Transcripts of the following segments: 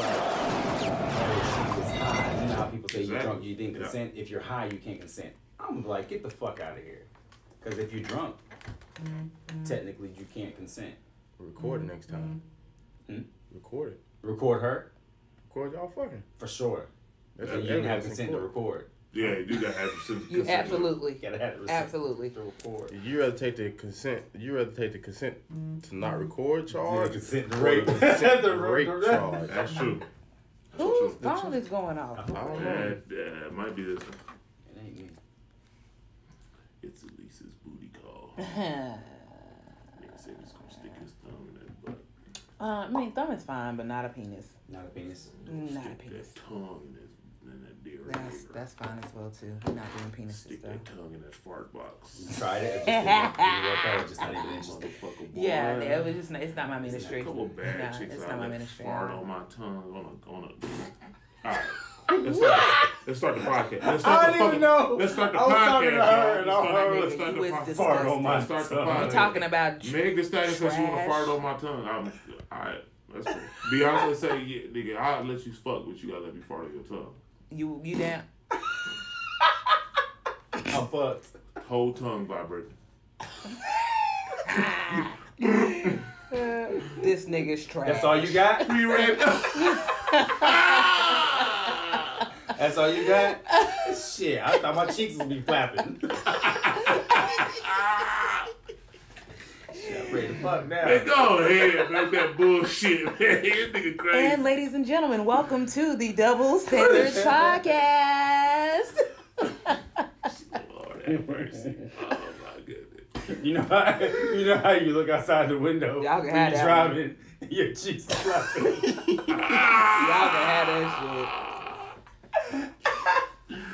oh, she was high. You know how people say you're drunk, you didn't consent. If you're high, you can't consent. I'm like, get the fuck out of here. Because if you're drunk, technically you can't consent. Record it next time. Record it. Record her? Record y'all fucking. For sure. You didn't have consent to record. Yeah, you do gotta have consent. You absolutely. Gotta have the absolutely to record. You rather take the consent? You rather take the consent to not record charge? Yeah, consent to rape. The rape charge. That's true. Whose phone is going off? I don't know. Yeah, it might be this one. It ain't me. It's Elise's booty call. Nigga said he's gonna stick his thumb in that butt. I mean, thumb is fine, but not a penis. Not a penis. Not a penis. That tongue in that deer. That's fine as well too. We're not doing penises Stick that tongue in that fart box. You tried it. It just didn't work out. Just not even interested. Yeah, it was just. It's not my ministry. A couple bad chicks it's out not my there ministry. fart on my tongue on a. All right. Let's start the podcast. I don't even know. Let's start the I was podcast. talking to her and Let's start the podcast. Fart on my Start the tongue. podcast. We're talking about Meg Thee Stallion said she want to trash. fart on my tongue. Alright, let's go. Beyonce say, yeah, nigga, I'll let you fuck, but you gotta let me fart on your tongue. You down? I'm fucked. Whole tongue vibrating. This nigga's trash. That's all you got? We ready? That's all you got? Shit, I thought my cheeks would be flapping. Shit, I'm ready to fuck now. Man, go ahead, man, that bullshit, man. This nigga crazy. And ladies and gentlemen, welcome to the Double Standard Podcast. Lord have mercy. Oh my goodness. You know how you look outside the window Y'all can when have you're that driving, your cheeks are flapping. Y'all can have that shit.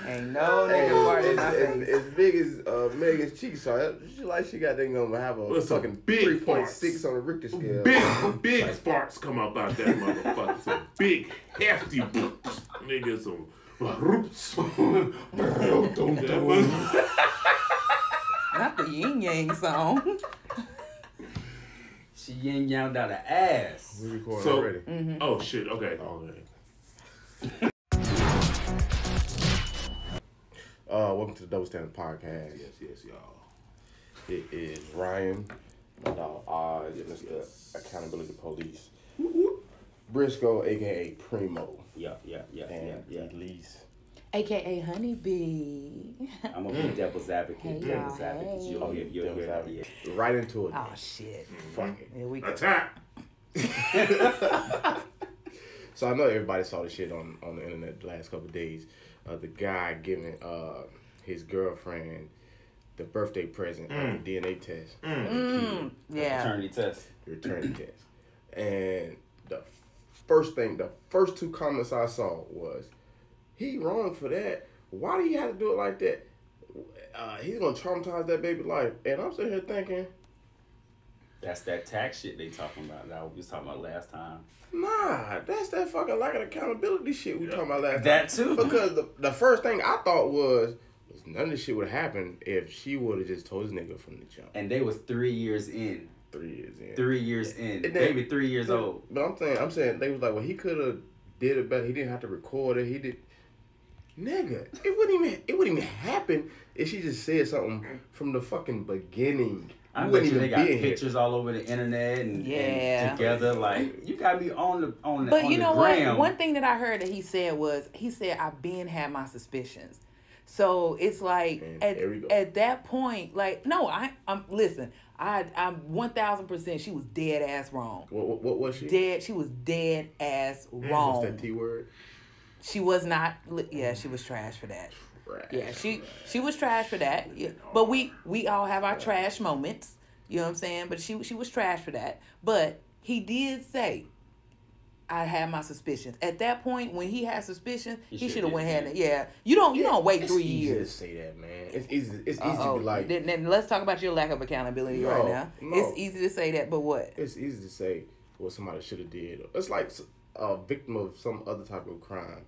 Ain't no nigga farting in my face. As big as Megan's cheeks are, she like she got them gonna have a fucking big 3.6 on the Richter scale. Big farts come up out that motherfucker. Some big, hefty niggas. Some roots. Not the yin yang song. She yin yang down the ass. We recording So, already. Oh shit, okay. Welcome to the Double Standard Podcast. Yes, y'all. It is Ryan, my dog Oz, Mr. Accountability Police, Briscoe, aka Primo, Yeah. and Elise, AKA Honeybee. I'm gonna be devil's advocate. Hey, Devil's y'all, advocate. hey. You'll hear Devil's that. advocate. Right into it. Oh shit. Fuck it. Here we go. Attack. So I know everybody saw the shit on the internet the last couple of days. The guy giving his girlfriend the birthday present, the DNA test, Yeah. Paternity test. return test, and the first two comments I saw was, "He wrong for that. Why do you have to do it like that? He's gonna traumatize that baby life." And I'm sitting here thinking, That's that tax shit they talking about. That we was talking about last time. nah, that's that fucking lack of accountability shit we talking about last time. That too. Because the first thing I thought was none of this shit would have happened if she would have just told his nigga from the jump. And they was 3 years in. 3 years in. 3 years in. And then- Maybe 3 years old. But I'm saying they was like, well, he could have did it better. He didn't have to record it. He did. Nigga, it wouldn't even happen if she just said something from the fucking beginning. I You bet wouldn't you they even got be in here. pictures all over the internet and Yeah. together. Like, you gotta be on the But you know what? gram. One thing that I heard that he said was, I've been had my suspicions. So it's like And there we go. at that point, like, no, I'm 1000%. She was dead ass wrong. What was she? Dead. She was dead ass wrong. What's that T word? She was not. Yeah, she was trash for that. Trash. Yeah, she was trash for that. Yeah. But we all have our trash moments. You know what I'm saying? But she was trash for that. But he did say, I had my suspicions. At that point, when he had suspicions, he should have went ahead and you don't wait 3 years. It's easy to say that, man. It's easy to be like. Then let's talk about your lack of accountability right now. No. It's easy to say that, but what? It's easy to say what somebody should have did. It's like a victim of some other type of crime,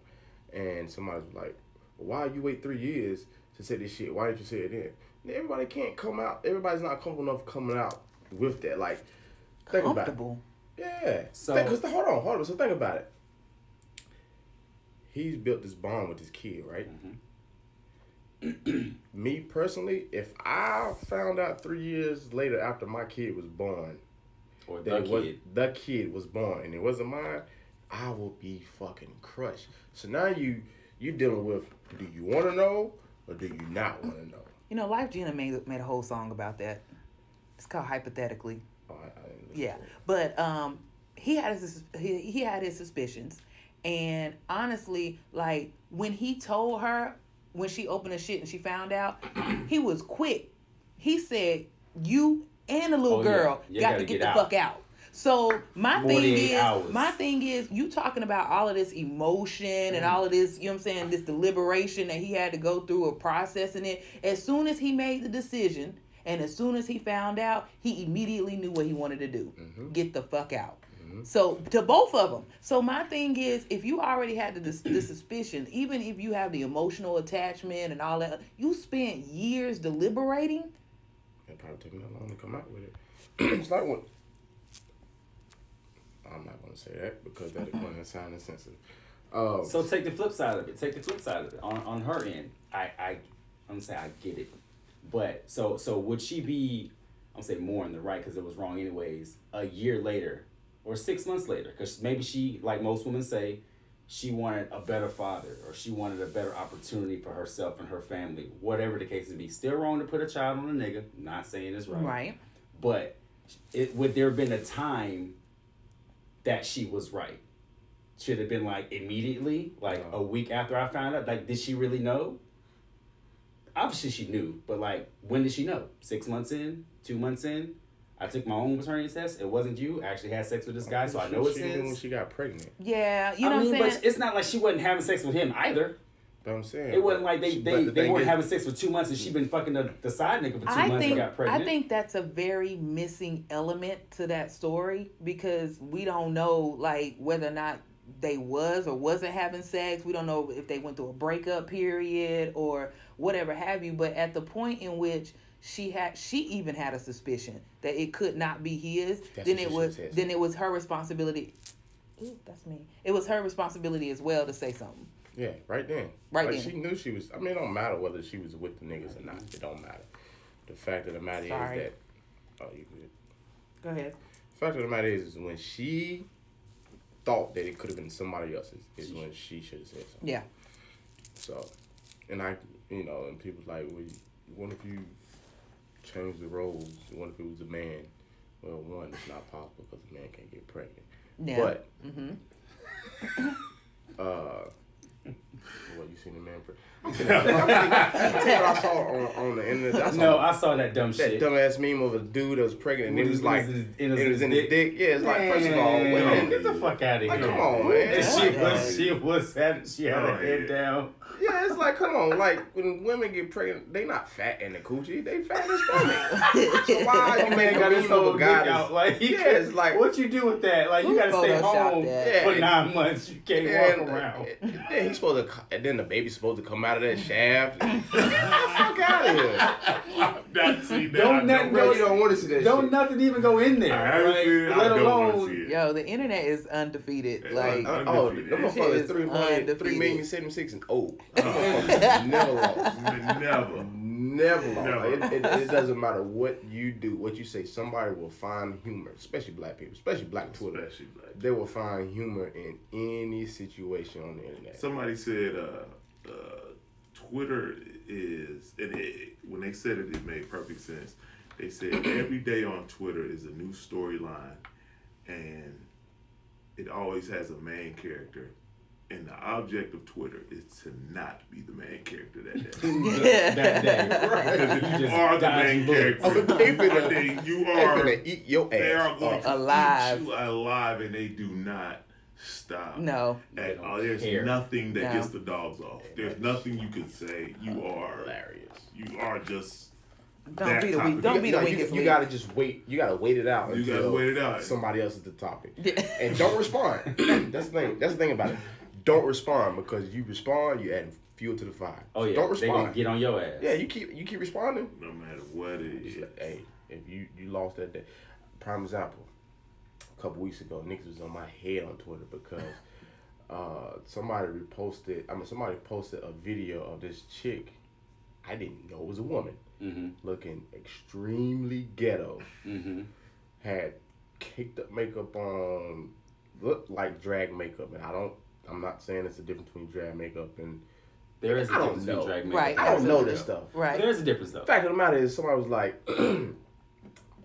and somebody's like, "Why you wait 3 years to say this shit? Why didn't you say it then?" Everybody can't come out. Everybody's not comfortable enough coming out with that. Like, think about it. Comfortable. Yeah. So- Hold on. So think about it. he's built this bond with his kid, right? Mm-hmm. Me personally, if I found out 3 years later after my kid was born, Or the kid was born and it wasn't mine, I will be fucking crushed. So now you dealing with, do you want to know or do you not want to know? You know, Life Gina made a whole song about that. It's called Hypothetically. Oh, I didn't listen Yeah, to it. but he had his suspicions, and honestly, like when he told her when she opened the shit and she found out, he was quick. He said, "You and the little girl got to get the fuck out." So my thing is, you talking about all of this emotion and all of this, you know what I'm saying, this deliberation that he had to go through of processing it. As soon as he made the decision and as soon as he found out, he immediately knew what he wanted to do. Mm-hmm. Get the fuck out. Mm-hmm. So to both of them. So my thing is, if you already had the suspicion, even if you have the emotional attachment and all that, you spent years deliberating. It probably took me that long to come out with it. It's like when... I'm not going to say that because that is going to sound insensitive. So take the flip side of it. On her end, I'm gonna say I get it, but so would she be? I'm gonna say more in the right because it was wrong anyways. A year later or 6 months later, because maybe she, like most women say, she wanted a better father or she wanted a better opportunity for herself and her family. Whatever the case may be, still wrong to put a child on a nigga. Not saying it's right. Right. But would there have been a time that she was right? Should have been like immediately, like a week after I found out. Like, did she really know? Obviously she knew, but like, when did she know? 6 months in, 2 months in. I took my own maternity test. It wasn't you. I actually had sex with this guy, so I know it's she his. knew when she got pregnant. Yeah, you know what I'm saying? But it's not like she wasn't having sex with him either. But I'm saying It wasn't like they weren't having sex for 2 months and she been fucking the side nigga for 2 months and got pregnant. I think that's a very missing element to that story because we don't know like whether or not they was or wasn't having sex. We don't know if they went through a breakup period or whatever have you. But at the point in which she even had a suspicion that it could not be his, then it was her responsibility. Ooh, that's me. It was her responsibility as well to say something. Yeah, right then. Right like then. She knew she was. I mean, it don't matter whether she was with the niggas or not. It don't matter. The fact of the matter is that. Oh, you good? Go ahead. The fact of the matter is when she thought that it could have been somebody else's is when she should have said something. Yeah. So, and and people's like, well, what if you change the roles? What if it was a man? Well, one, it's not possible because a man can't get pregnant. Yeah. But, what, you seen a man pregnant? What I saw on the internet. I saw that dumb shit. That dumbass meme of a dude that was pregnant and it was like, it was in his dick. Yeah, it's like, Man, first of all, women, get the fuck out of here. like, come on, man. She had her head down. Yeah, it's like, come on, like, when women get pregnant, they not fat in the coochie, they fat in the stomach. So why you make a meme of a guy out? Like, it's like, what you do with that? Like, you gotta stay home for 9 months. You can't walk around. Yeah, he's supposed to, and then the baby's supposed to come out of that shaft. Get the fuck out of here. You don't want to see that shit. Nothing even go in there. Let alone. Yo, the internet is undefeated. Like, the motherfucker is 3,076 and old. Never lost. Never lost. It doesn't matter what you do, what you say. Somebody will find humor, especially black people, especially black Twitter. They will find humor in any situation on the internet. Somebody said Twitter is, when they said it, it made perfect sense. They said every day on Twitter is a new storyline, and it always has a main character. And the object of Twitter is to not be the main character that day. That day. Right. Because if you are the main character, you are going to eat your ass. They are going to alive. eat you alive, and they do not stop. No. There's nothing that gets the dogs off. There's nothing you can say. You are hilarious. You are just... Don't be the weakest. You gotta just wait. You gotta wait it out. You gotta wait it out. Somebody else is the topic, and don't respond. That's the thing. That's the thing about it. Don't respond because you respond, you add fuel to the fire. Oh yeah, don't respond. They gonna get on your ass. Yeah, you keep responding. No matter what it is. Hey, if you lost that day. Prime example. A couple weeks ago, niggas was on my head on Twitter because somebody reposted. I mean, somebody posted a video of this chick. I didn't know it was a woman, looking extremely ghetto. Had caked up makeup on, looked like drag makeup, and I'm not saying it's a difference between drag makeup and. There is a difference between drag makeup. Right. I don't know this stuff. Right. But there is a difference though. The fact of the matter is, somebody was like,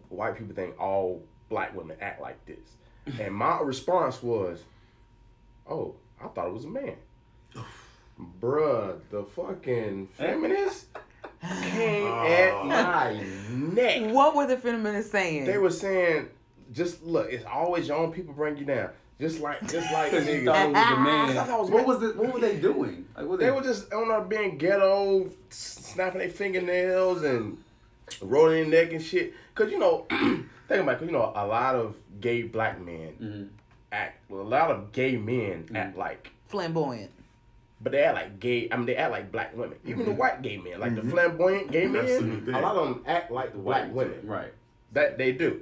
white people think all black women act like this. And my response was, oh, I thought it was a man. Bruh, the fucking feminists came at my neck. What were the feminists saying? They were saying, just look, it's always your own people bring you down. Just like Because you niggas. thought it was a man. I thought it was What were they doing? Like, what They were just on there being ghetto, snapping their fingernails and rolling their neck and shit. Cause think about it, a lot of gay black men a lot of gay men act like flamboyant. But they act like gay. I mean, they act like black women. Even the white gay men, like the flamboyant gay men, a lot of them act like the black women. Right. That they do.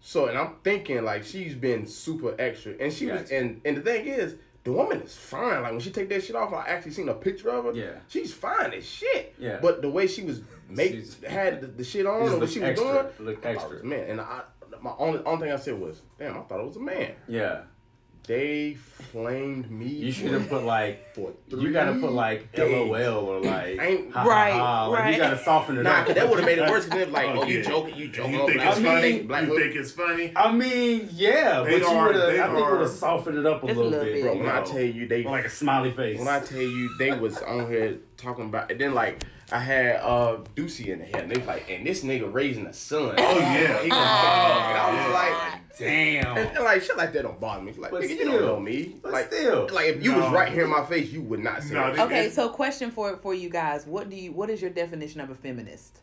So, and I'm thinking like she's been super extra, and she was, and the thing is, the woman is fine. Like when she take that shit off, I actually seen a picture of her. Yeah. She's fine as shit. Yeah. But the way she was had the shit on, and what she was doing, looked I thought it was a man. And my only thing I said was, damn, I thought it was a man. Yeah. They flamed me. You should have put like, for you gotta put like days. LOL or like, Right. Like, you gotta soften it up. Cause that would have made it worse. Cause they're like, oh, you yeah. joking. You think it's funny? You think it's funny? I mean, yeah, They but are- I they think would are- have softened it up a Just little a little bit. bit. Bro, when I tell you they Like a smiley face. When I tell you they was on here talking about, and then like I had Ducey in the head, and they was like, and this nigga raising a son. Oh yeah. He gonna and I was yeah. like, damn. and like shit like that don't bother me. Like But nigga, you still. don't know me. But Like still. like if you No. was right here in my face, you would not say No, that. Okay, so question for you guys: what is your definition of a feminist?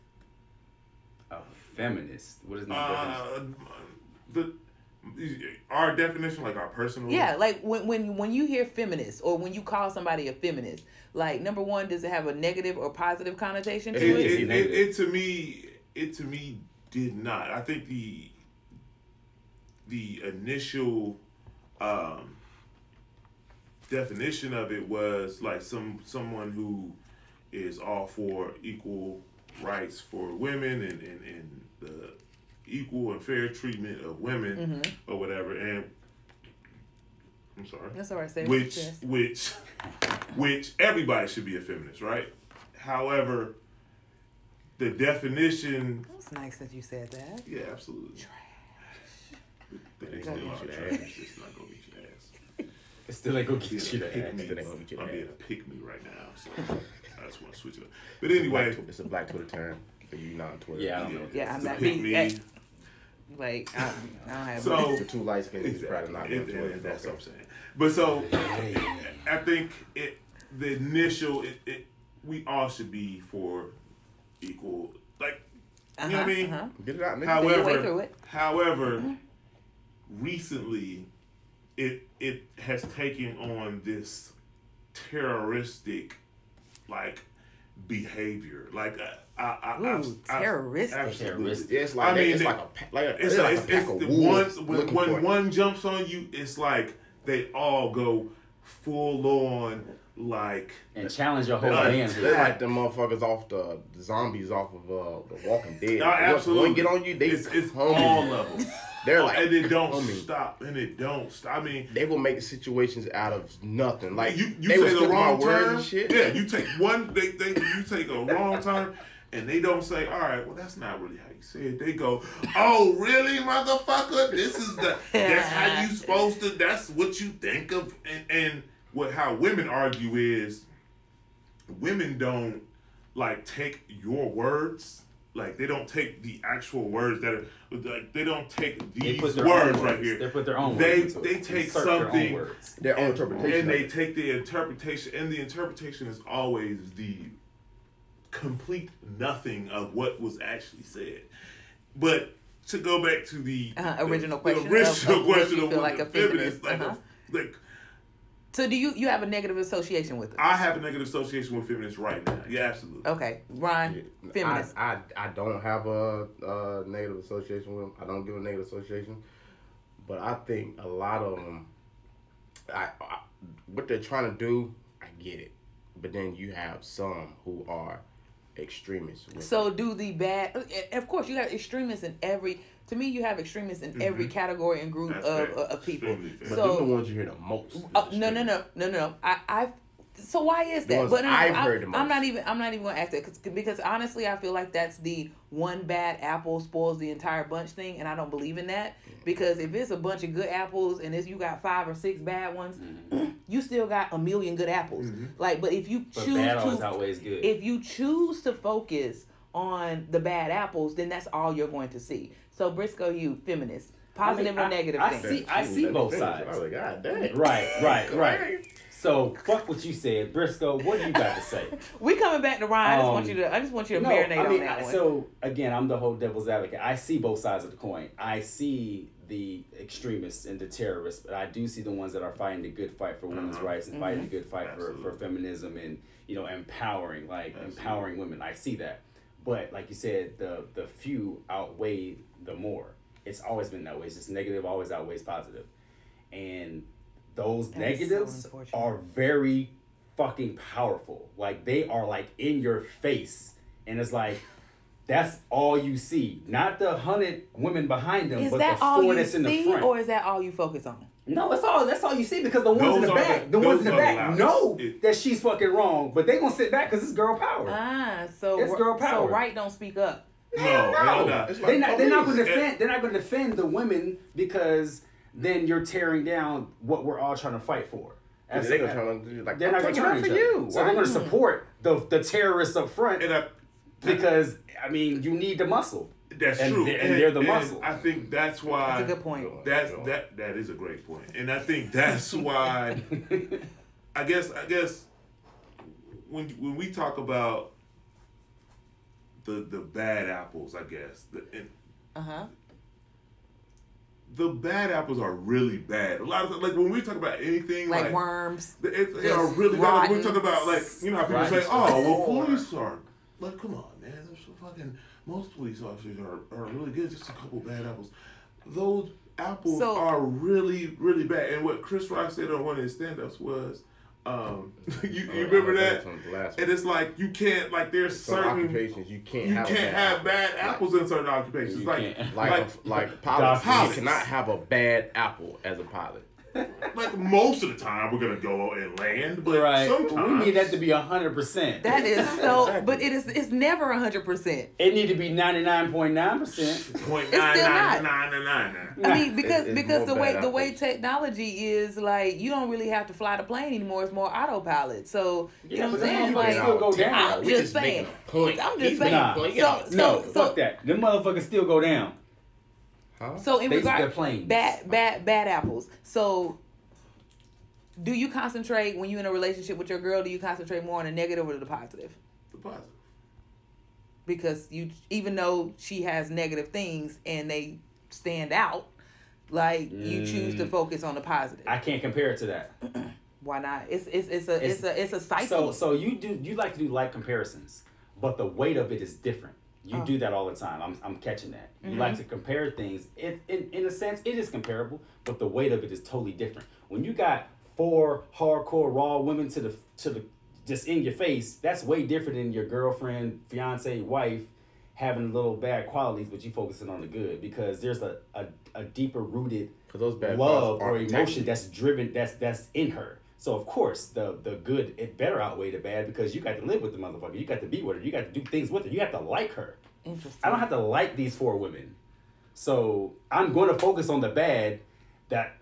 A feminist. What is my definition? Our definition, like our personal. Yeah, like when you hear feminist or when you call somebody a feminist, like number one, does it have a negative or positive connotation to it? It to me did not. I think the initial definition of it was like someone who is all for equal rights for women and the equal and fair treatment of women or whatever. And I'm sorry. That's all right. Say which everybody should be a feminist, right? However, the definition. That was nice that you said that. Yeah, absolutely. Trash. That ain't gonna get your ass. It's not gonna get your ass. It still ain't gonna get you Pick that. me. Still ain't gonna get your I'm ass. being a pick me right now, so I just want to switch it up. But anyway, It's a black Twitter term for you non-Twitter. Yeah, I don't know. Yeah, I'm it's a not pick me. me. Like I don't have. So The two light skinned is probably not on Twitter. that's what I'm saying. But so I think the initial we all should be for equal, like you know what I mean. Get it out, nigga. However, way through it. Recently, it has taken on this terroristic like behavior, like terroristic. absolutely. It's like I mean, it's like a pack of the wolves ones looking for when it. one jumps on you, it's like they all go full on like And challenge your whole No, band. They're like them motherfuckers off the zombies off of The Walking Dead. No, Once absolutely. one get on you, it's come all in. levels. They're like, and it don't coming. stop. And it don't stop. I mean, They will make situations out of nothing. Like you they will say the steal my wrong words turn. and shit. Yeah, you take one. You take a wrong turn, and they don't say, "All right, well, that's not really how you say it." They go, "Oh, really, motherfucker? This is that's how you supposed to. That's what you think of." And how women argue is, women don't like take your words. Like they don't take the actual words that are like they don't take these put their words own right words. here. They put their own They words into it. take Insert their own something words. Their own interpretation. and they of it. take the interpretation, and the interpretation is always the complete nothing of what was actually said. But to go back to the Original question the original of what question you of feel what like the a feminist, like So do you have a negative association with it? I have a negative association with feminists right now. Yeah, absolutely. Okay, Ron, feminist. I don't have a negative association with them. I don't give a negative association, but I think a lot of them, what they're trying to do, I get it. But then you have some who are extremists. So do the bad... Of course, you have extremists in every... To me, you have extremists in every category and group of people. But they're the ones you hear the most. No. So why is that? But I've heard the most. I'm not even going to ask that because honestly, I feel like that's the one bad apple spoils the entire bunch thing, and I don't believe in that. Because if it's a bunch of good apples and you got 5 or 6 bad ones, you still got a million good apples. Like, but if you choose bad always outweighs good. If you choose to focus on the bad apples, then that's all you're going to see. So Briscoe, you feminist, positive or negative things? I see both sides. I was like, God damn. Right. So fuck what you said, Briscoe. What do you got to say? We coming back to Ryan. I just want you to marinate on that one. So again, I'm the whole devil's advocate. I see both sides of the coin. I see the extremists and the terrorists, but I do see the ones that are fighting the good fight for women's rights and fighting the good fight for feminism and empowering women. I see that. But like you said, the few outweigh the more. It's always been that way. It's just negative always outweighs positive. And those negatives are very fucking powerful. Like, they are like in your face. And it's like, that's all you see. Not the 100 women behind them, but the 4 that's in the front. Or is that all you focus on? No, that's all you see, because the ones in the back, know that she's fucking wrong, but they gonna sit back because it's girl power. So it's girl power. So right don't speak up. No. They're not going to defend the women, because then you're tearing down what we're all trying to fight for. They're not going to turn for you. So they're going to support the terrorists up front, because you need the muscle. That's true, and they're the muscle. I think that's why. That's a good point. That is a great point, and I think that's why. I guess when we talk about the bad apples, I guess the bad apples are really bad. A lot of when we talk about anything like worms, they are really bad. When we talk about how people say, "Oh, well, police are like, come on, man, they're so fucking." Most police officers are really good. Just a couple bad apples. Those apples are really, really bad. And what Chris Rock said on one of his stand-ups was, you remember that? And it's like, you can't, like, there's certain occupations you can't have bad apples in certain occupations. Like pilots. You cannot have a bad apple as a pilot. Like, most of the time we're gonna go and land, but sometimes we need that to be 100%. That is so, but it's never 100%. It need to be 99.9%. It's still not. I mean, because the way technology is, like, you don't really have to fly the plane anymore. It's more autopilot. So you know what I'm saying? Like, still go down. I'm just saying. I'm just saying. No, fuck that. Them motherfuckers still go down. So in regard bad apples. So do you concentrate when you're in a relationship with your girl? Do you concentrate more on the negative or the positive? The positive. Because even though she has negative things and they stand out, like you choose to focus on the positive. I can't compare it to that. Why not? It's a cycle. So you like to do like comparisons, but the weight of it is different. You do that all the time. I'm catching that. You like to compare things. In a sense, it is comparable, but the weight of it is totally different. When you got 4 hardcore raw women to the just in your face, that's way different than your girlfriend, fiance, wife having little bad qualities, but you focusing on the good, because there's a deeper rooted love or emotion that's driven that's in her. So of course the good, it better outweigh the bad, because you got to live with the motherfucker. You got to be with her. You got to do things with her. You have to like her. Interesting. I don't have to like these 4 women. So I'm going to focus on the bad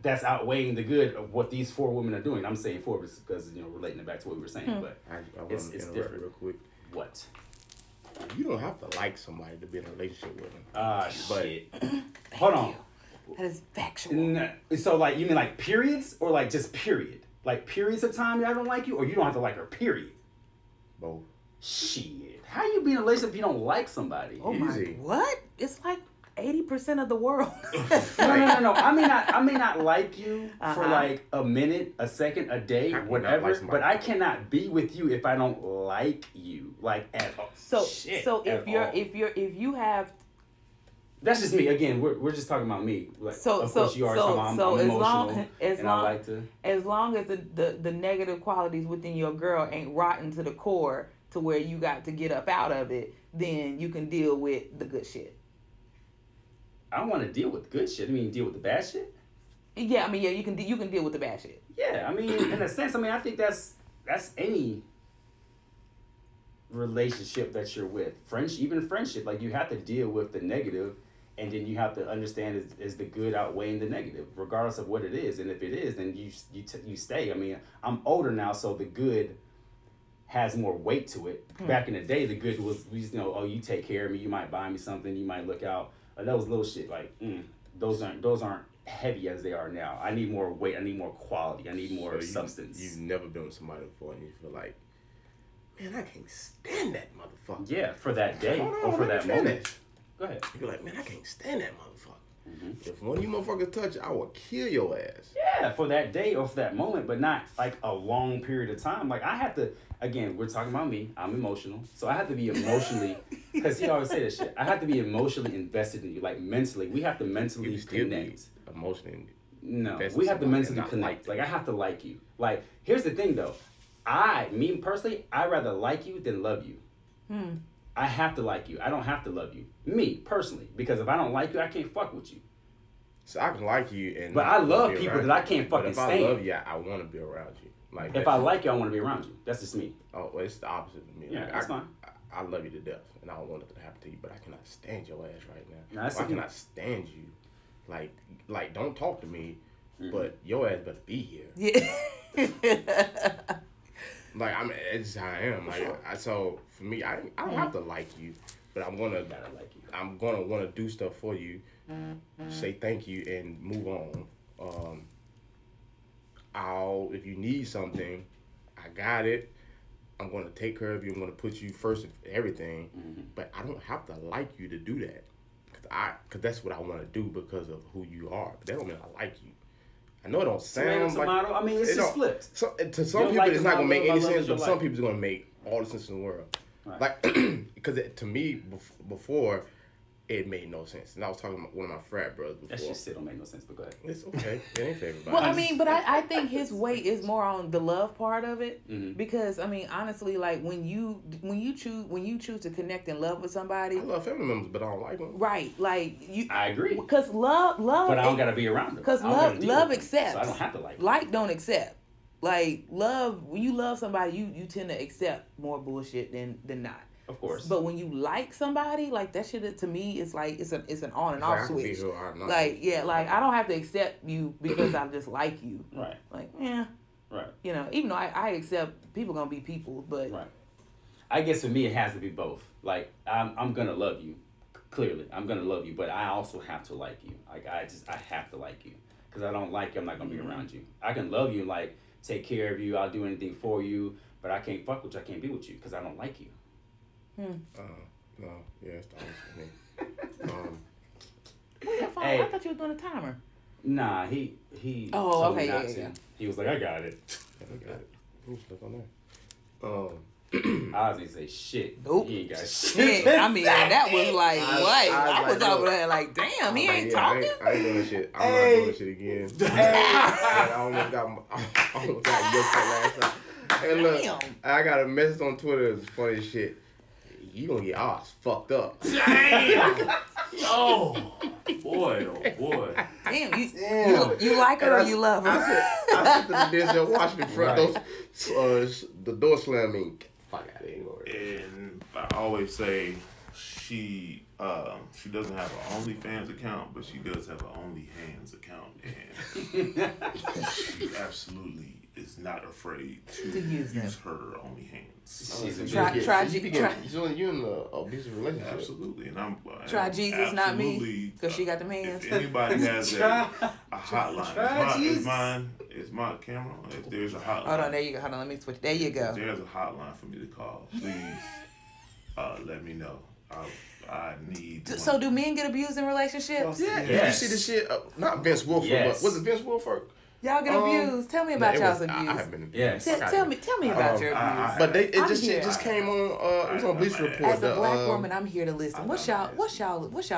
that's outweighing the good of what these 4 women are doing. I'm saying 4 because relating it back to what we were saying, but I it's different. Real quick. What? You don't have to like somebody to be in a relationship with them. Shit. Hold on. That is factual. So like, you mean like periods, or like just period? Like periods of time I don't like you, or you don't have to like her, period? Both. Shit. How you be in a relationship if you don't like somebody? Oh my, what? It's like 80% of the world. No. I may not like you for like a minute, a second, a day, whatever. But I cannot be with you if I don't like you, like at all. So if you have That's just me. Again, we're just talking about me. Like, of course, you are talking about I'm emotional, I like to. As long as the negative qualities within your girl ain't rotten to the core to where you got to get up out of it, then you can deal with the good shit. I don't want to deal with good shit. I mean, deal with the bad shit. Yeah, I mean, yeah, you can deal with the bad shit. Yeah, I mean, in a sense, I mean, I think that's any relationship that you're with, even friendship. Like, you have to deal with the negative, and then you have to understand is the good outweighing the negative, regardless of what it is. And if it is, then you stay. I mean, I'm older now, so the good has more weight to it. Back in the day, the good was, oh, you take care of me, you might buy me something, you might look out. That was little shit. Like, those aren't heavy as they are now. I need more weight. I need more quality. I need more substance. You've never been with somebody before, and you feel like, man, I can't stand that motherfucker. Yeah, for that day or for that moment. Go ahead. You're like, man, I can't stand that motherfucker. Mm-hmm. If one of you motherfuckers touch, I will kill your ass. Yeah, for that day or for that moment, but not like a long period of time. Like, I have to. Again, we're talking about me. I'm emotional. So I have to be emotionally, because he always say this shit. I have to be emotionally invested in you. Like, mentally. We have to mentally connect. Emotionally. No, we have to mentally connect. Like, I have to like you. Like, here's the thing, though. Me personally, I'd rather like you than love you. I have to like you. I don't have to love you. Me, personally. Because if I don't like you, I can't fuck with you. So I can like you and... But I love people that I can't fucking stand. If I love you, I want to be around you. Like, if I like you, I want to be around you. That's just me. Oh, well, it's the opposite of me. Yeah, like, that's fine. I love you to death, and I don't want it to happen to you, but I cannot stand your ass right now. No, I cannot stand you. Like, don't talk to me, but your ass better be here. Yeah. Like, it's just how I am. Like, so for me, I don't have to like you, but I'm gonna like you. I'm gonna want to do stuff for you, say thank you, and move on. If you need something, I got it. I'm going to take care of you. I'm going to put you first in everything. But I don't have to like you to do that. Because that's what I want to do because of who you are. That don't mean I like you. I know it don't sound like... I mean, it's just flipped. So, to some people, it's not going to make any sense, but some people it's going to make all the sense in the world. Right. Like, because to me, before... it made no sense. And I was talking about one of my frat brothers before. That shit still don't make no sense, but go ahead. It's okay. It ain't for everybody. Well, I mean, but I think his weight is more on the love part of it. Because, I mean, honestly, like, when you choose to connect and love with somebody... I love family members, but I don't like them. Right. Like, I agree. Because love... But I don't got to be around them. Because love accepts. So I don't have to like them. Like don't accept. Like, love... When you love somebody, you tend to accept more bullshit than not. Of course. But when you like somebody, like that shit to me is like it's an on and off switch. Like, yeah, like I don't have to accept you because I just like you. Right. Like, yeah. Right. You know, even though I accept people gonna be people, but right. I guess for me it has to be both. Like I'm gonna love you. Clearly, I'm gonna love you, but I also have to like you. Like I have to like you because I don't like you, I'm not gonna be around you. I can love you, like take care of you, I'll do anything for you, but I can't fuck with you. I can't be with you because I don't like you. No, yeah, it's the opposite for me. I thought you was doing a timer. Nah, he. Oh, told me okay, not yeah. to. He was like, I got it. I got it. Who's look on there? I was gonna say shit. Nope. He ain't got Shit. shit. I mean, that was like, what? I was like, over there like, damn, he ain't talking. I ain't doing that shit. I'm not doing that shit again. I almost got yoked last time. Hey, look, I got a message on Twitter. It's funny as shit. You gonna get ass fucked up. Damn! Oh boy, oh boy. Damn, you like her or you love her? I sit to the bench and watch the front the door slamming. Fuck out of here. And I always say she doesn't have an OnlyFans account, but she does have an OnlyHands account, and she absolutely is not afraid to use her OnlyHands. Try you in an abusive relationship. Absolutely, and try Jesus, not me, because she got them hands. If anybody has a hotline, is my camera. If there's a hotline, hold on, there you go. Hold on, let me switch. There you go. If there's a hotline for me to call, please let me know. I need. So do men get abused in relationships? Yeah. Did you see the shit? Not Vince Wilfork, but was it Vince Wilfork? Y'all get abused. Tell me about y'all's abuse. I have been abused. Yes. Tell me about your abuse. But it I'm just here. shit just came on. It was on Bleacher Report. As a black woman, I'm here to listen. What's y'all's abuse? I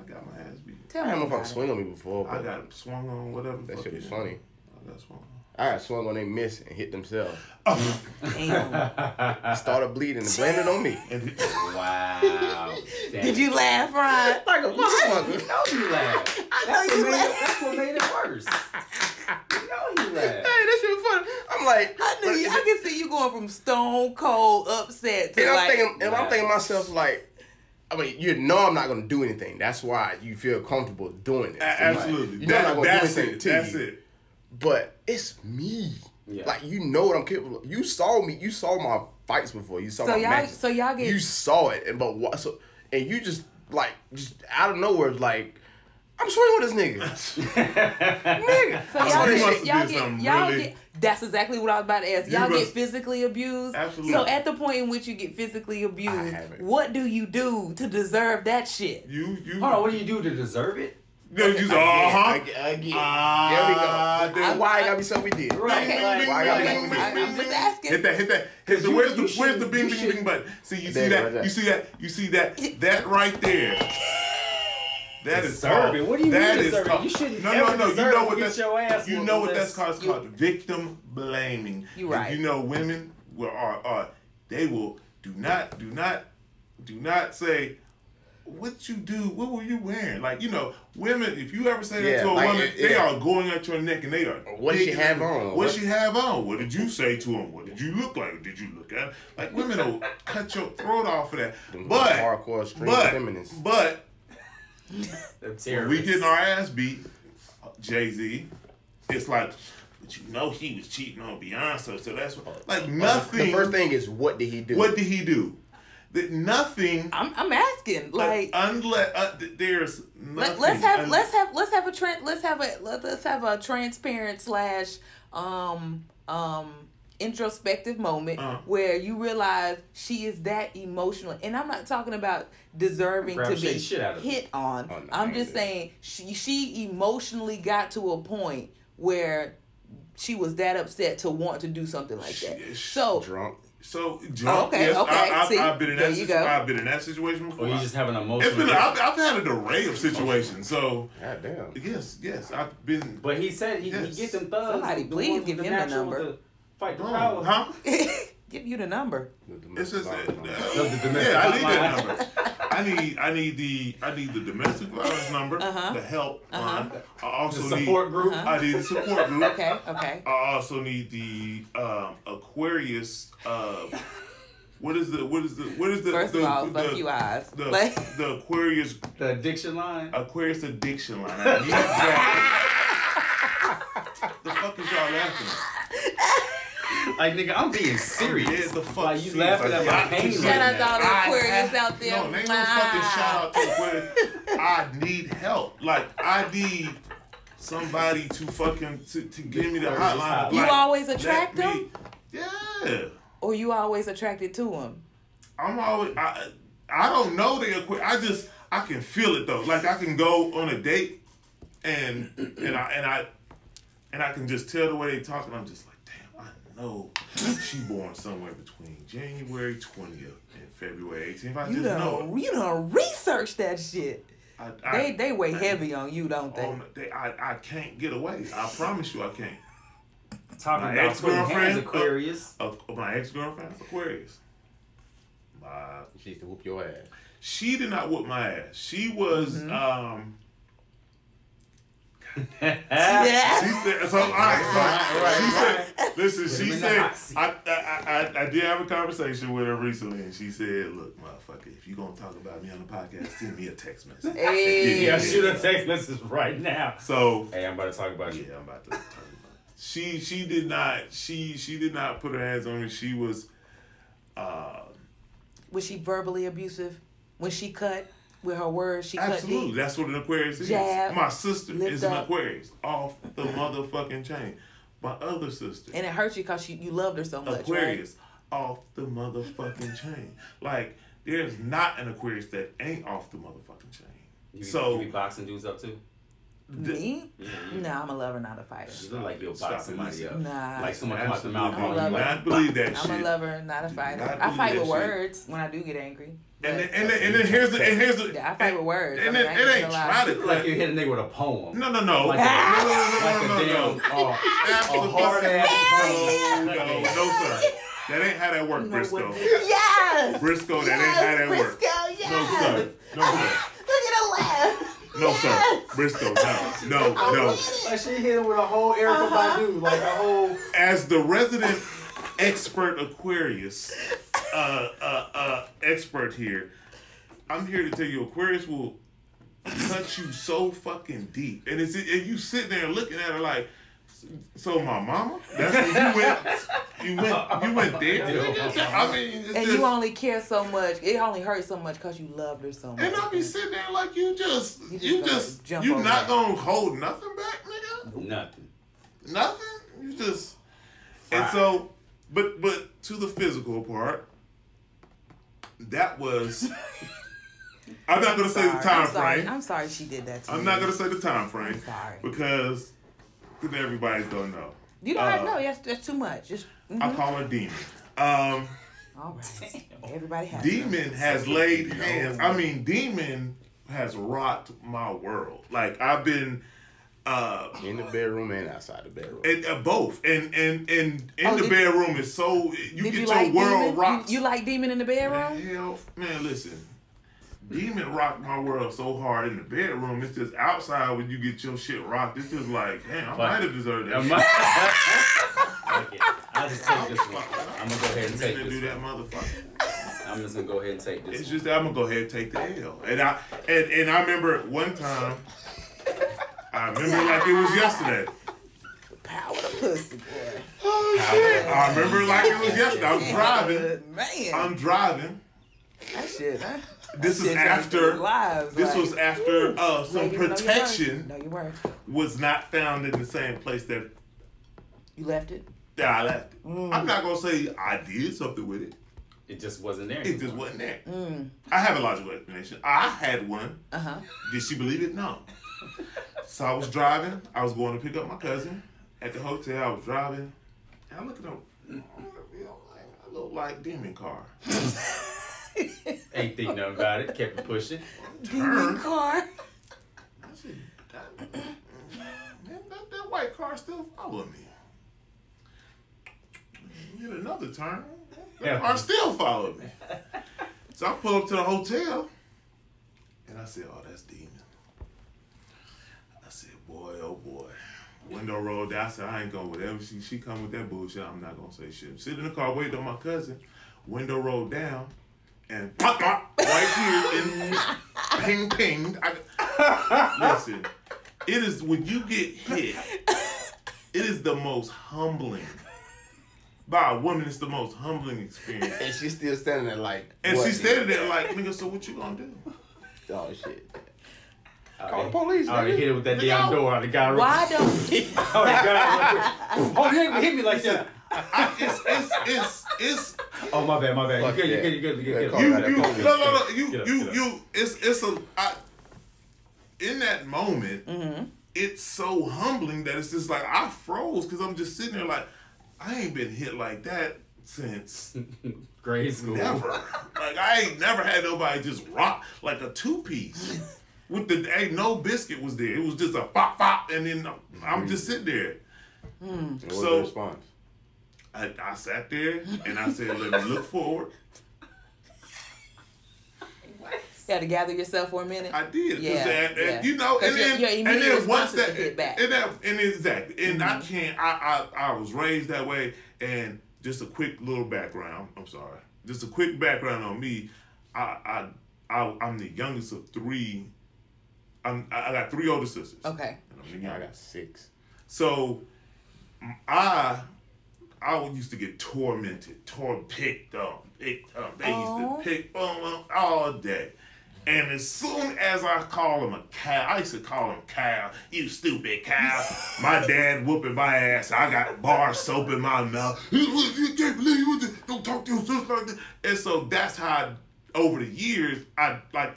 got my ass beat. Tell I me don't know if I about swing on me before, I but got swung on, whatever. that shit was funny. I got swung on. I got swung on, they missed and hit themselves. Damn. Started bleeding and blamed it on me. Wow. Did you laugh, Ryan? Like a motherfucker. No, you laugh. That's what made it worse. No, you laugh. Hey, that shit was funny. I'm like, I can see you going from stone cold upset to and like. I'm thinking to myself like, I mean, you know I'm not gonna do anything. That's why you feel comfortable doing it. Absolutely. You know I'm not gonna do That's anything it. to That's you. it. But it's me. Yeah. Like, you know what I'm capable of. You saw me. You saw my fights before. You saw So my y'all- matches. so y'all get- You saw it. And you just out of nowhere, like, I'm swinging with this nigga. Nigga. So I y'all saw you get, must y'all have did get, something y'all really- get. That's exactly what I was about to ask. You Y'all get must- physically abused. Absolutely. So at the point in which you get physically abused, haven't. what do you do to deserve that shit? You. Hold on, what do you do to deserve it? No, you Again. There we go. Why it gotta be something we did? Right. Why it gotta be something we did? I'm just asking. Hit that. Where's the bing bing bing button? See, you see There, that? right You see that? That right there. That is Deserve called. it? What do you that mean is deserve it? called- You shouldn't No. ever You deserve know to what get that's. your ass You whooped know what unless that's called? It's called victim blaming. You right. And you know women are they will do not say. What you do? What were you wearing? Like, you know, women. If you ever say that Yeah, to a like, woman, they yeah. are going at your neck and they are. What she digging have in. on? What she have on? What did you say to him? What did you look like? Did you look at? Like, women will cut your throat off for that. Them But hardcore extreme feminists. but They're when terrorists. we getting our ass beat, Jay-Z, it's like, but you know he was cheating on Beyonce, so that's what, like nothing. The first thing is, what did he do? What did he do? That nothing. I'm asking. Like, unless there's nothing. let's have a transparent slash introspective moment where you realize she is that emotional, and I'm not talking about deserving Grab to be shit out of it. hit on. Oh, no, I'm just yeah. saying she emotionally got to a point where she was that upset to want to do something like that. So Drunk. So drunk. okay, Yes, okay. See, I've been in there that. you go. I've been in that situation before. Or you just have an It's emotional. been. I've had an array of situations. So God damn. yes, I've been. But he said he Yes. get them thugs. Somebody the please ones give with him the natural number. to Fight the Oh, power. huh? give you the number. It's just that. domestic Yeah, I need that hotline. number. I need the domestic violence number, the help line. I also The support group. I need the support group. Okay, okay. I also need the Aquarius. What is the First of all, fuck you eyes. Like, the Aquarius The addiction line. addiction line. I need that. The fuck is y'all laughing at? Like, nigga, I'm being serious. Yeah, the fuck Like, you serious. laughing at Like, my pain. shout shout right out to now. all the I Aquarius have- out there. No, ain't no fucking shout out to Aquarius. I need help. Like, I need somebody to fucking to give me the hotline. You Like, always attract let them? me- Yeah. Or you always attracted to him? I'm always. I don't know the Aquarius. I can feel it though. Like, I can go on a date and I can just tell the way they talk, and I'm just like, damn, I know she born somewhere between January 20th and February 18th. I just know. You done research that shit. They weigh I- heavy on you, don't they? I can't get away. I promise you I can't. Talking My about putting hands ex-girlfriend, Aquarius. My ex-girlfriend, Aquarius. She used to whoop your ass. She did not whoop my ass. She was, Yeah. she said, so, all right, so she said, listen, Put she him in the said, hot seat. I did have a conversation with her recently, and she said, look, motherfucker, if you gonna talk about me on the podcast, send me a text message. Hey. Yeah, shoot a text message right now. So, Hey, I'm about to talk about you. yeah, I'm about to talk about it. She did not put her hands on me. She was, Was she verbally abusive? When she cut with her words, she absolutely. cut deep? That's what an Aquarius is. Jab, My sister lift is an up. Aquarius. Off the motherfucking chain. My other sister, And it hurt you because you loved her so much, Aquarius, off the motherfucking chain. Like, there's not an Aquarius that ain't off the motherfucking chain. You So be boxing dudes up too. Me? Yeah, No, I'm a lover, not a fighter. You look like you'll Stop box it, somebody Lisa. up. Nah. Like someone come out the mouth. Absolutely. I'm a Do lover. not believe that I'm shit. a lover, not a fighter. not I fight believe with that shit. words when I do get angry. And But- then here's the Yeah, I fight with words. And I mean, it I ain't ain't gonna lie. try to You look like you hit a nigga with a poem. No. Like a, No. like a damn hard ass poem. No, sir. That ain't how that work, Briscoe. Yes! Briscoe, that ain't how that work. Briscoe, yes! No, sir. Look at her laugh. No, sir. Briscoe, no. Like she hit him with a whole Erica Badu, like a whole. As the resident expert Aquarius expert here, I'm here to tell you Aquarius will cut you so fucking deep. And and you sit there looking at her like, so my mama? That's when you went there? I mean, it's And just, you only care so much. It only hurts so much because you loved her so much. and I'll be sitting there like you gonna jump you over not that. gonna hold nothing back, nigga? Nothing? You just and so but to the physical part, that was I'm not gonna say the time frame. I'm sorry she did that to you. I'm not gonna say the time frame I'm sorry. because then everybody's gonna know. You don't have to know. That's too much. Just, I call her Demon. all right. Everybody has Demon has laid hands. I mean, Demon has rocked my world. Like I've been In the bedroom and outside the bedroom. both, and in Oh, the bedroom is so you Did get you your like world Demon? rocked. You like Demon in the bedroom? Hell, man, listen. Demon rocked my world so hard in the bedroom. It's just outside when you get your shit rocked. It's just like, damn, I might have deserved that. Okay, I'll just take this one. I'm gonna go ahead and take to do this that one. motherfucker. I'm just gonna go ahead and take this It's one. just that I'm gonna go ahead and take the L. And I remember one time. I remember like it was yesterday. Power the pussy, boy. I remember like it was yesterday. I was driving. Man. I'm driving. That shit, huh? This is Shit after. changed lives, This like- was after some No, you weren't. protection No, you weren't. was not found in the same place that You left it? I left it. I'm not gonna say I did something with it. It just wasn't there. It just wasn't there. I have a logical explanation. I had one. Uh-huh. Did she believe it? No. So I was driving. I was going to pick up my cousin at the hotel. I was driving. And I look at him. I look like Demon car. Ain't think nothing about it. Kept it pushing. Demon car. I said, that white car still following me. Hit another turn. That car still following me. So I pull up to the hotel. And I said, oh, that's Demon. I said, boy, oh boy. Window rolled down. I said, I ain't going whatever. She come with that bullshit. I'm not going to say shit. Sit in the car waiting on my cousin. Window rolled down. And pop, pop, right here in ping, ping. Listen, it is when you get hit, it is the most humbling. By a woman, it's the most humbling experience. And she's still standing there like. And what, she's standing there like, nigga, so what you gonna do? Oh, shit. Call the police, I already nigga. hit it with that damn door. The guy. Why don't Oh, the guy. Hit me like that. It's Oh, my bad. Fuck You that. good. it's in that moment, it's so humbling that it's just like I froze because I'm just sitting there like I ain't been hit like that since Grade school. never. Like I ain't never had nobody just rock like a 2-piece. With the no biscuit was there. It was just a pop pop, and then I'm just sitting there. What was So- the response? I sat there and I said, let me look forward. you had to gather yourself for a minute? I did. Yeah. You know, 'Cause and then, your and immediate then once response is that, to hit back. and exactly. And I can't, I was raised that way. And just a quick little background. I'm sorry. Just a quick background on me. I'm the youngest of 3. I got 3 older sisters. Okay. And I'm the I youngest. got 6. So I used to get tormented, picked up. They used to pick on all day. And as soon as I call him a cow, I used to call him cow, you stupid cow. My dad whooping my ass. I got bar soap in my mouth. You can't believe you don't talk to your sister like that. And so that's how over the years,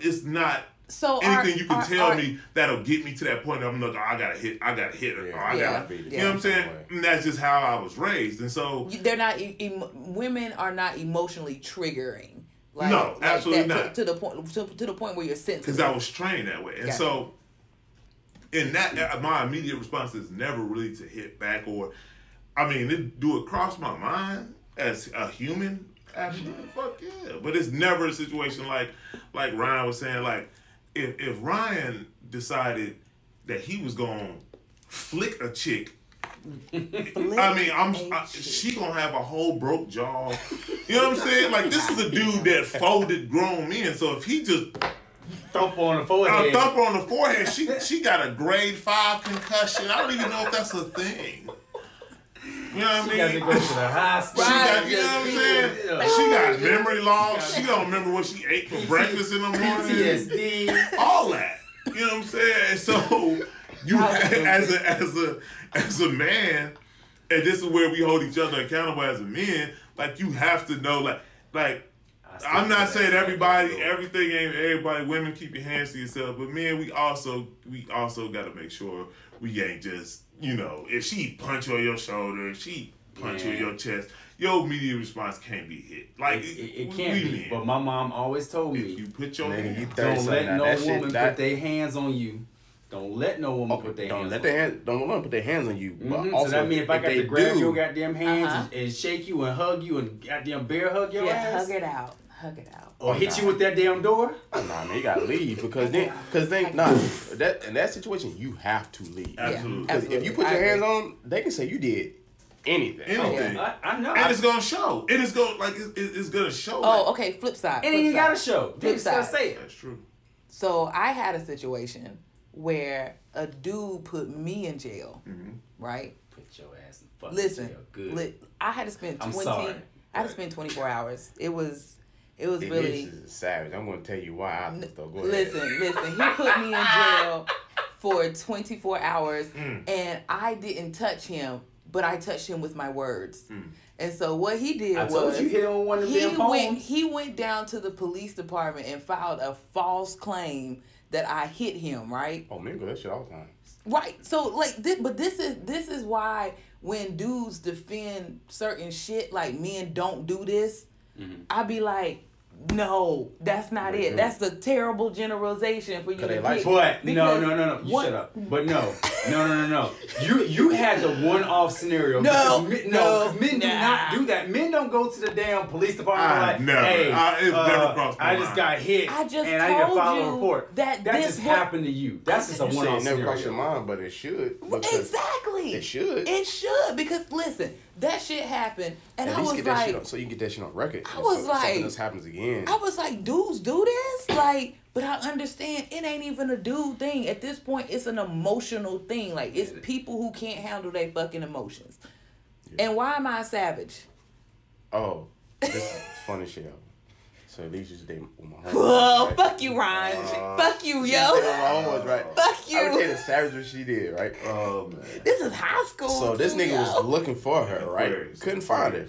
it's not So anything you can tell me that'll get me to that point. I'm like, oh, I gotta hit her. Yeah. Or I gotta, you know what I'm saying? And that's just how I was raised, and so they're not. Women are not emotionally triggering. Like, no, absolutely not. To the point where you're sensitive. Because I was trained that way, and so in that, my immediate response is never really to hit back, or I mean, do it cross my mind as a human? Absolutely, fuck yeah. But it's never a situation like Ryan was saying, like. If Ryan decided that he was gonna flick a chick, I mean, she gonna have a whole broke jaw. You know what I'm saying? Like, this is a dude that folded grown men. So if he just thump her on the forehead, she got a grade 5 concussion. I don't even know if that's a thing. You know what I mean? She got to go to the hospital. You know what I'm saying? She got memory loss. She don't remember what she ate for breakfast in the morning. PTSD. All that. You know what I'm saying? So you as a man, and this is where we hold each other accountable as a men, like you have to know, like I'm not saying everything ain't everybody. Women, keep your hands to yourself, but men, we also got to make sure we ain't just, you know, if she punch you on your shoulder, if she punch you in your chest, your immediate response can't be hit. Like it can't be. Men. But my mom always told me, if you put your hand, don't let no woman put their hands on you. Don't let no woman put their hands on you. Don't let them put their hands on you. Mm-hmm. Also, so that means if I got to grab your goddamn hands and shake you and hug you and goddamn bear hug your ass. Hug it out. Or hit you with that damn door? Nah, man, you gotta leave because in that situation you have to leave. Absolutely. Because if you put your hands on them, they can say you did anything. I know. And it's gonna show. It's gonna show. Oh, okay. Flip side. And then you gotta show. Flip side. Say it. That's true. So I had a situation where a dude put me in jail. Mm-hmm. Right. Put your ass in fucking jail. Good. I had to spend 24 hours. It was really. This is savage. I'm gonna tell you why after though. Go ahead. Listen. He put me in jail for 24 hours, and I didn't touch him, but I touched him with my words. And so what he did was you hit him with one of them poems. He went down to the police department and filed a false claim that I hit him. Right? Oh man, go that shit all the time. Right. So like this, but this is why when dudes defend certain shit like men don't do this, I be like, no, that's not it. That's a terrible generalization for you to pick. But no. You shut up. But no. You had the one-off scenario. Because men do not do that. Men don't go to the damn police department never. Hey, it's never crossed my mind. I just got hit. I need to file a report. That just happened to you. That's just a one-off scenario. Never crossed your mind, but it should. Exactly. It should. It should, because listen, that shit happened, and I was like, so you can get that shit on record. I was like, something else happens again. I was like, dudes do this, like, but I understand it ain't even a dude thing. At this point, it's an emotional thing. Like, it's people who can't handle their fucking emotions. Yeah. And why am I a savage? Oh, this is funny shit. So at least you stay with my homeboys. Oh, right? Fuck you, Ryan. Fuck you, yo. With my homeboys, right? Fuck you. I would tell you the savage what she did, right? Oh man. This is high school. So this nigga was looking for her, right? Couldn't find her.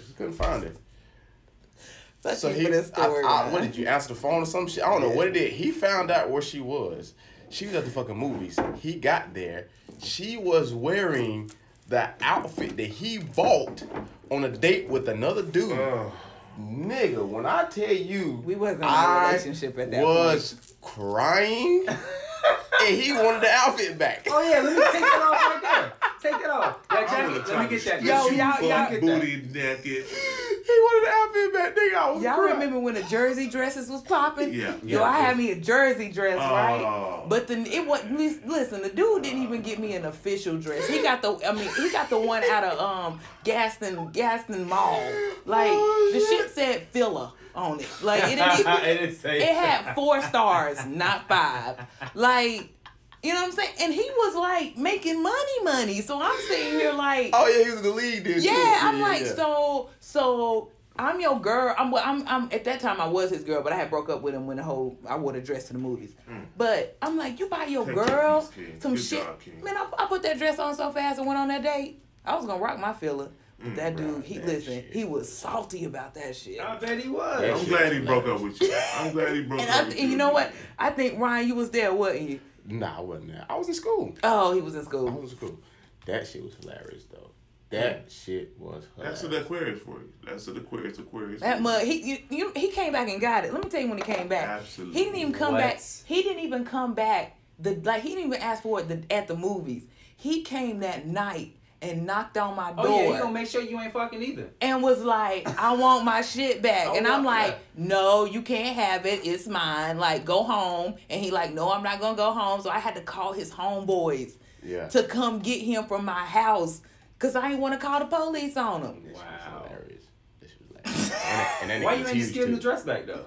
So he, what did you answer the phone or some shit? I don't know what it did. He found out where she was. She was at the fucking movies. He got there. She was wearing the outfit that he bought on a date with another dude. Nigga, when I tell you, we wasn't in a relationship at that point. Crying, and he wanted the outfit back. Oh yeah, let me take that off right there. Take that off. That jacket, let me get that. Y'all get booty jacket. He wanted the outfit back, nigga. Y'all remember when the jersey dresses was popping? Yeah. I had me a jersey dress, right? But it wasn't. Listen, the dude didn't even get me an official dress. He got the one out of Gaston Mall. Like the shit said filler on it. Like it didn't even. It had 4 stars, not 5. Like. You know what I'm saying? And he was like making money. So I'm sitting here like, oh yeah, he was the lead dude. Yeah, I'm like, so I'm your girl. I'm at that time I was his girl, but I had broke up with him when I wore the dress to the movies. But I'm like, you buy your girl some shit. Man, I put that dress on so fast and went on that date. I was gonna rock my filler. That dude, he was salty about that shit. I bet he was. I'm glad he broke up with you. I'm glad he broke up with you. And you know what? I think, Ryan, you was there, wasn't you? Nah, I wasn't there. I was in school. Oh, he was in I school. was in school. That shit was hilarious, though. That shit was hilarious. That's an Aquarius for you. That's an Aquarius. That mug, he came back and got it. Let me tell you when he came back. Absolutely. He didn't even come back. He didn't even come back. He didn't even ask for it at the movies. He came that night and knocked on my door. Oh yeah, he gonna make sure you ain't fucking either. And was like, I want my shit back. Oh, and I'm yeah. like, no, you can't have it. It's mine. Like, go home. And he like, no, I'm not gonna go home. So I had to call his homeboys to come get him from my house. Cause I didn't want to call the police on him. This Wow. was hilarious. This was hilarious. and that Why nigga you was ain't just huge, giving too. the dress back though?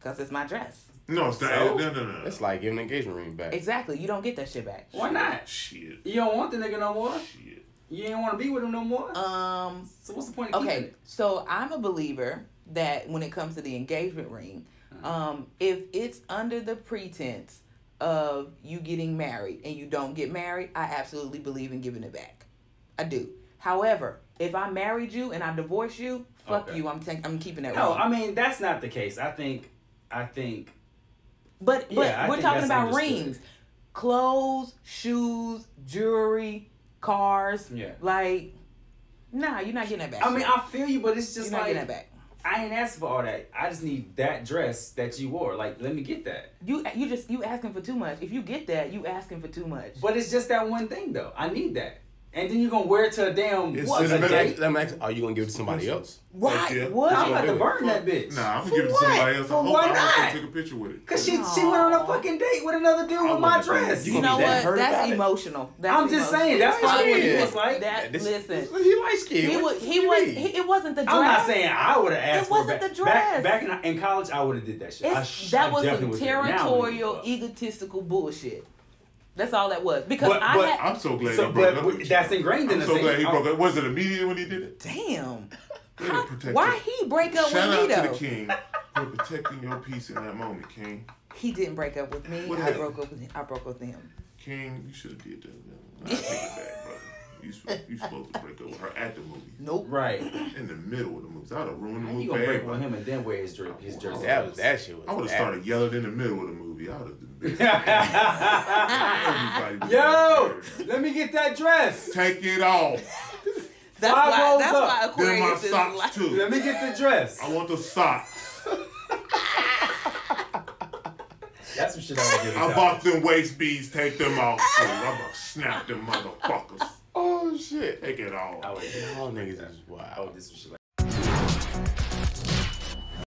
Cause it's my dress. No, it's not. So? No. That's like giving an engagement ring back. Exactly. You don't get that shit back. Why not? Shit. You don't want the nigga no more. Shit. You ain't want to be with him no more. So what's the point of keeping Okay, it? so I'm a believer that when it comes to the engagement ring, if it's under the pretense of you getting married and you don't get married, I absolutely believe in giving it back. I do. However, if I married you and I divorce you, fuck you. I'm keeping that ring. No, I mean that's not the case. I think. But Yeah, I we're think talking that's about understood. rings, clothes, shoes, jewelry, cars. Yeah. Like, nah, you're not getting that back. I mean, I feel you, but it's you're just not like getting that back. I ain't asking for all that. I just need that dress that you wore. Like, let me get that. You asking for too much. If you get that, you asking for too much. But it's just that one thing though. I need that. And then you're gonna wear it to a damn It's what? just A better- date? Let me ask, are you gonna give it to somebody else? Why? Yeah. What? I'm about to do it. burn that bitch. Nah, I'm For gonna give it to what? somebody else. For I hope why I not? can take a picture with it. Cause she went on a fucking date with another dude with my dress. You You gonna know be that what? hurt about That's it? emotional. That's I'm just emotional. saying that's probably what he Yeah. was like. Listen, He light skinned. it wasn't the dress. I'm not saying I would have asked It for wasn't back, the dress. Back in college, I would have did that shit. That was definitely some would've did it. Now I wouldn't territorial, give a fuck. egotistical bullshit. That's all that was. Because But- I had. I'm so glad So, he broke but up with you. that's ingrained in I'm us. so glad he broke up. Was it immediate when he did it? Damn. Way to protect Why your- he break up Shout with out me to though? the king for protecting your peace in that moment, King. He didn't break up with me. What I happened? broke up with him. I broke up with him. King, you should have did that. I take it back, brother. You supposed to break up with her at the movie. Nope. Right. In the middle of the movie. I would have ruined the How movie you for gonna break with everybody. him and then wear his jersey? That shit was. I would have started yelling in the middle of the movie. I would have been Everybody Yo, let me get that dress. take it off. That's Five why. rolls That's up. why Then my Aquarius is socks like. too. Let me get the dress. I want the socks. That's some shit I would give. I bought them waist beads. Take them off too. I'm gonna snap them motherfuckers. Oh shit. Take it off. I would. Y'all niggas is wild. I would do some shit like